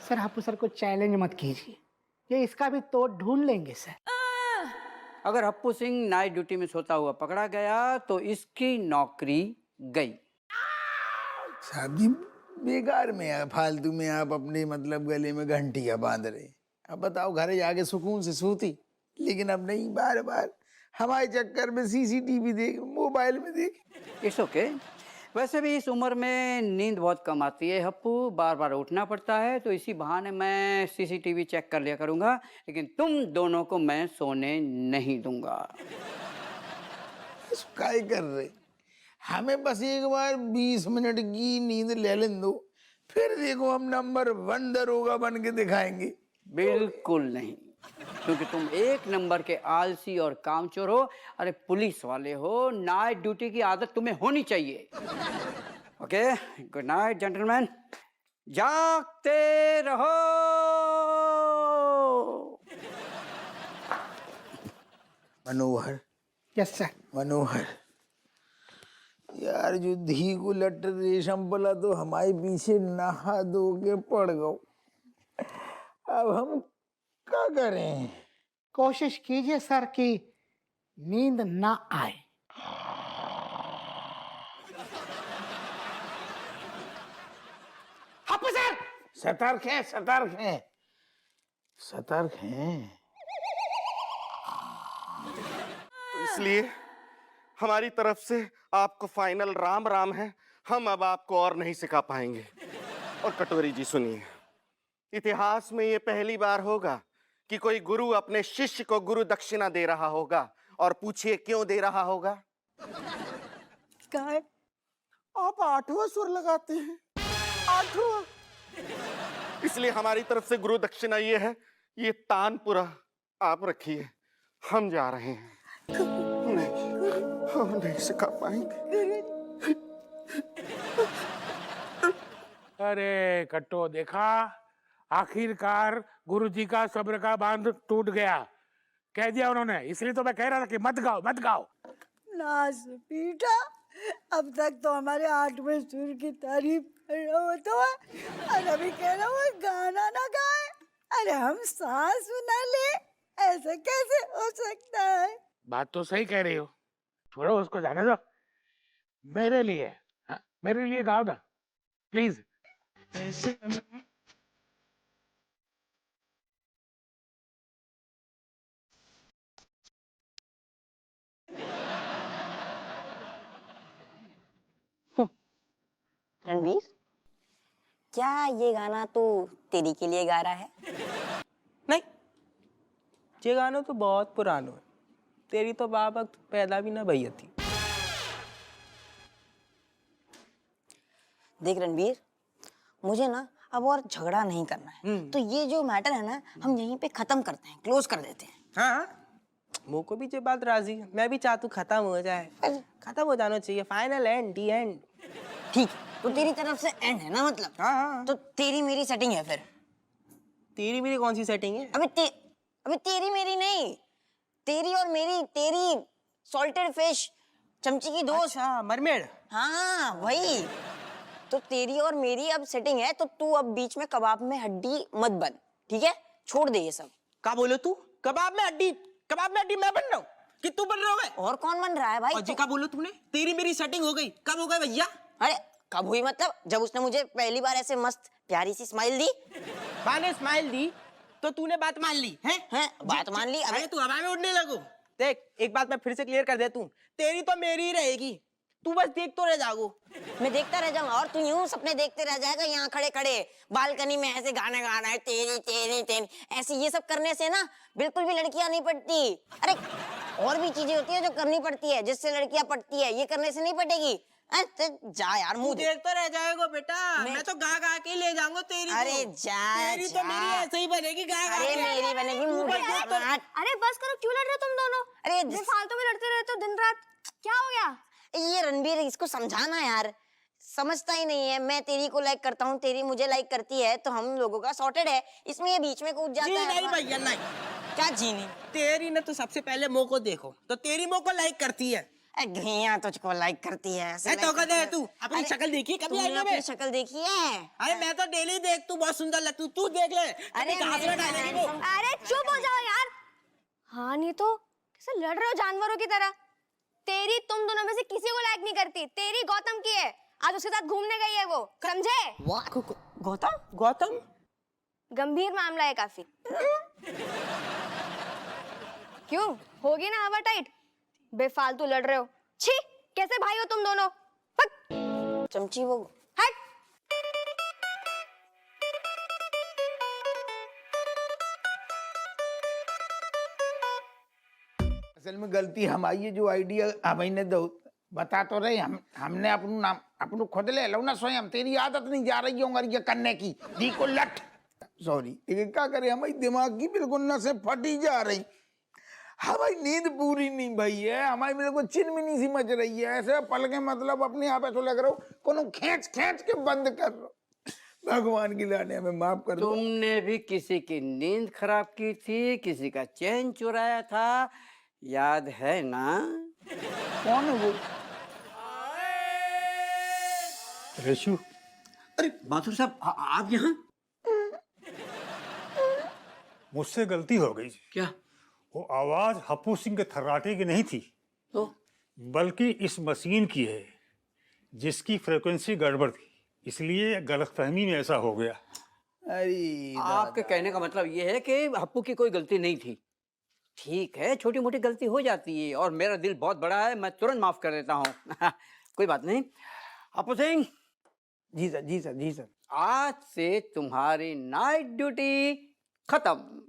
Sir Happu sir को challenge मत कीजिए, ये इसका भी तोड़ ढूंढ लेंगे सर। अगर हप्पू सिंह नाइट ड्यूटी में सोता हुआ पकड़ा गया तो इसकी नौकरी गई। साहब जी बेकार में है, फालतू में आप अपने मतलब गले में घंटियां बांध रहे। अब बताओ घर जाके सुकून से सोती, लेकिन अब नहीं, बार बार हमारे चक्कर में सीसीटीवी देख, मोबाइल में देख। It's okay. वैसे भी इस उम्र में नींद बहुत कम आती है हप्पू, बार बार उठना पड़ता है, तो इसी बहाने मैं सीसीटीवी चेक कर लिया करूंगा, लेकिन तुम दोनों को मैं सोने नहीं दूंगा। काय कर रहे, हमें बस एक बार 20 मिनट की नींद ले लें दो, फिर देखो हम नंबर 1 दरोगा बन के दिखाएंगे। बिल्कुल नहीं, क्योंकि तुम एक नंबर के आलसी और कामचोर हो। अरे पुलिस वाले हो, नाइट ड्यूटी की आदत तुम्हें होनी चाहिए। ओके, गुड नाइट जेंटलमैन, जागते रहो। मनोहर, यस सर। मनोहर यार, जो धी को लट रेशम पला तो हमारे पीछे नहा धो के पड़ गओ। अब हम क्या करें? कोशिश कीजिए सर कि नींद ना आए। हप्पू सर! सतर्क है, सतर्क है, सतर्क है। तो इसलिए हमारी तरफ से आपको फाइनल राम राम है। हम अब आपको और नहीं सिखा पाएंगे। और कटोरी जी सुनिए, इतिहास में ये पहली बार होगा कि कोई गुरु अपने शिष्य को गुरु दक्षिणा दे रहा होगा। और पूछिए क्यों दे रहा होगा? क्या है? आप 8वां सुर लगाते हैं, 8वां। इसलिए हमारी तरफ से गुरु दक्षिणा ये है, ये तानपुरा आप रखिए। हम जा रहे हैं। नहीं, हम नहीं सिखा पाएंगे। अरे कट्टो, देखा, आखिरकार गुरुजी का सब्र का बांध टूट गया। कह दिया उन्होंने, इसलिए तो मैं कह रहा था कि मत गाओ मत गाओ। नास पीटा, अब तक तो हमारे 8वें सुर की तारीफ कर रहा होता है और अभी कह रहा हूँ गाना ना गाए। अरे हम सांस ना ले, ऐसा कैसे हो सकता है? बात तो सही कह रही हो, छोड़ो उसको, जाने दो। मेरे लिए, हाँ, मेरे लिए गाओ ना प्लीज। रणवीर, क्या ये गाना तू तेरी के लिए गा रहा है? नहीं, ये गाना तो बहुत पुराना है। तेरी तो बाप वक्त पैदा भी ना भई थी। देख रणवीर, मुझे ना अब और झगड़ा नहीं करना है, तो ये जो मैटर है ना, हम यहीं पे खत्म करते हैं, क्लोज कर देते हैं। हाँ, मुझ को भी ये बात राजी है। मैं भी चाहता हूँ खत्म हो जाए, खत्म हो जाना चाहिए। Final and, the and. ठीक है, तो तेरी तरफ से एंड है ना मतलब? हाँ। तो तेरी मेरी सेटिंग है फिर। तेरी मेरी कौन सी सेटिंग है? अबे तेरी मेरी नहीं, तेरी और मेरी, तेरी सॉल्टेड फिश, चमची की दोस्त। अच्छा, मरमेड। हाँ वही। तो तेरी और मेरी अब सेटिंग है, तो तू अब बीच में कबाब में हड्डी मत बन, ठीक है? छोड़ दे ये सब। क्या बोलो तू? कबाब में हड्डी? कबाब में हड्डी मैं बन रहा हूँ कि तू बन रहा है? और कौन बन रहा है भाई? और जी क्या बोलो तूने? तेरी मेरी सेटिंग हो गई। कब हो गई भैया? अरे कब हुई मतलब? जब उसने मुझे पहली बार ऐसे मस्त प्यारी सी स्माइल दी। मैंने स्माइल दी तो तूने बात मान ली है? बात मान ली। अरे तू हवा में उड़ने लगो। देख, एक बात मैं फिर से क्लियर कर देता हूँ, तेरी तो मेरी ही रहेगी। तू बस देख तो रह जाओ। मैं देखता रह जाऊंगा और तू यूं सपने देखते रह जाएगा यहाँ खड़े खड़े बालकनी में ऐसे गाना गाना है, तेरी तेरी तेरी, ऐसे ये सब करने से ना बिल्कुल भी लड़कियां नहीं पटती। अरे और भी चीजें होती है जो करनी पड़ती है, जिससे लड़कियां पटती है, ये करने से नहीं पटेगी। जा यार, मुंह देखता रह जाएगा बेटा। मैं तो गा गा के ले जाऊंगा तेरी। अरे जा, तेरी तो मेरी ऐसे ही बनेगी, गा गा के। अरे मेरी बनेगी, मुंह देखो। अरे बस करो, क्यों लड़ रहे हो तुम दोनों? अरे फालतू में लड़ते रहते हो दिन रात, क्या हो गया? ये रणबीर, इसको समझाना यार, समझता ही नहीं है। मैं तेरी को लाइक करता हूँ, तेरी मुझे लाइक करती है, तो हम लोगों का सॉर्टेड है। इसमें ये बीच में कूद जाता है। नहीं भैया नहीं। क्या जी नहीं? तेरी ने तो सबसे पहले मो को देखो, तो तेरी मो को लाइक करती है। घिया तुझको लाइक करती है ऐसे ए, तो like कदे है करती तू है। अपनी अरे, शक्ल देखी कभी तुमने आईने में? अपनी शक्ल देखी है? अरे मैं तो डेली देख, तू बहुत सुंदर लगती, तू देख ले। अरे कहाँ से मेरे डालेगी वो? handsome- अरे चुप हो जाओ यार। हाँ नहीं तो कैसे लड़ रहे हो जानवरों की तरह। तेरी तुम दोनों में से किसी को लायक नहीं करती, तेरी गौतम की है। आज उसके साथ घूमने गई है वो, समझे? गौतम गौतम गंभीर मामला है काफी। क्यों होगी ना हवा टाइट? बेफालतू लड़ रहे हो। छी, कैसे भाई हो तुम दोनों? हट चमची वो हट। असल में गलती हमारी है, जो आइडिया हमें ने दो बता तो रहे हमने अपनू नाम अपनू खुद ले लो ना स्वयं। तेरी आदत नहीं जा रही है ये करने की, दी को लट सॉरी। लेकिन क्या करे, हमारी दिमाग की बिल्कुल नसें फटी जा रही, हमारी नींद पूरी नहीं भई है, हमारी बिल्कुल चिनमिनी सी मच रही है। ऐसे पल के मतलब अपने आप ऐसा लग रहा हो कोनो खींच खींच के बंद कर रहा। भगवान की लाने हमें माफ कर दो। तुमने भी किसी की नींद खराब की थी, किसी का चैन चुराया था, याद है ना? कौन है वो? रेशु, अरे माथुर साहब, आप यहाँ? मुझसे गलती हो गई। क्या? वो आवाज हप्पू सिंह के थर्राटे की नहीं थी, तो बल्कि इस मशीन की है जिसकी फ्रीक्वेंसी गड़बड़ थी, इसलिए गलतफहमी में ऐसा हो गया। अरे आपके कहने का मतलब ये है कि हप्पू की कोई गलती नहीं थी। ठीक है, छोटी मोटी गलती हो जाती है और मेरा दिल बहुत बड़ा है, मैं तुरंत माफ कर देता हूँ। कोई बात नहीं। हप्पू सिंह, जी सर जी सर जी सर। आज से तुम्हारी नाइट ड्यूटी खत्म।